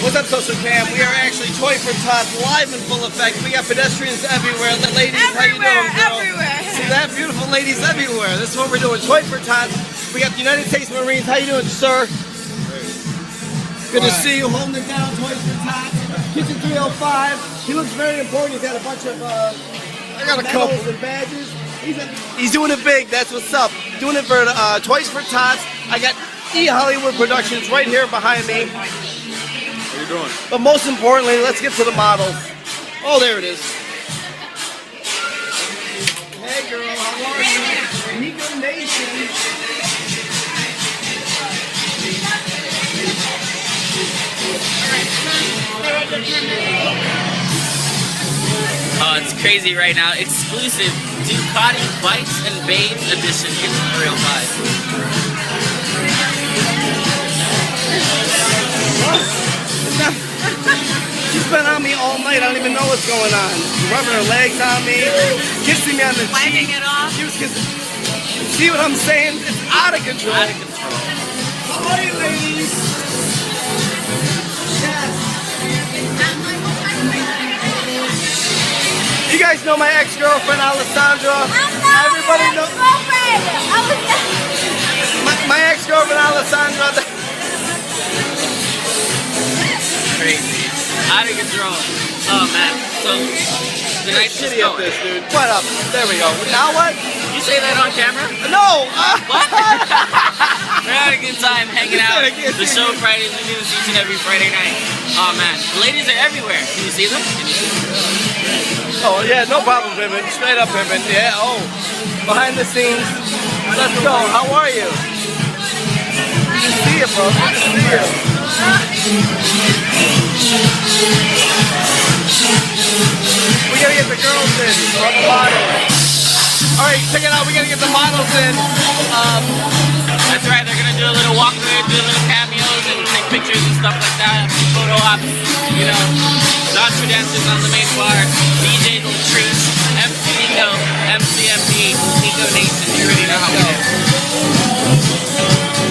What's up, Social Cam? We are actually Toy for Tots live in full effect. We got pedestrians everywhere. Ladies, how you doing, girl? Everywhere. See that? Beautiful ladies everywhere. This is what we're doing. Toy for Tots. We got the United States Marines. How you doing, sir? Good to see you. Holding it down, Toys for Tots. Kitchen 305. He looks very important. He's got a bunch of I got a couple. medals and badges. He's doing it big. That's what's up. Doing it for Toys for Tots. I got E Hollywood Productions right here behind me. What are you doing? But most importantly, let's get to the model. Oh, there it is. Hey, girl, how are you? Nico Nation. Oh, it's crazy right now. Exclusive Ducati Bikes and Babes Edition Kitchen 305. She's been on me all night. I don't even know what's going on. Rubbing her legs on me, kissing me on the Wiping cheek. it off. She was kissing. See what I'm saying? It's out of control. Out of control. How are you, ladies? Yes. You guys know my ex-girlfriend Alessandra. Everybody knows my ex-girlfriend Alessandra. Crazy. Out of control. Oh man. So the night's just Shitty at going. this, dude. What up? There we go. Now what? You say that on camera? No. What? We're having a good time hanging out. The show Fridays, we do this each and every Friday night. Oh man, the ladies are everywhere. Can you see them? Can you see them? Oh yeah, no problem, Pimpin'. Straight up, Pimpin'. Yeah. Oh, behind the scenes. Let's go. How are you? Good to see you, bro. Good to see you. We gotta get the girls in, or the models. All right, check it out. We gotta get the models in. That's right, they're gonna do a little walkthrough, do little cameos and take pictures and stuff like that. Photo ops, you know. Dodger dancers on the main bar. DJ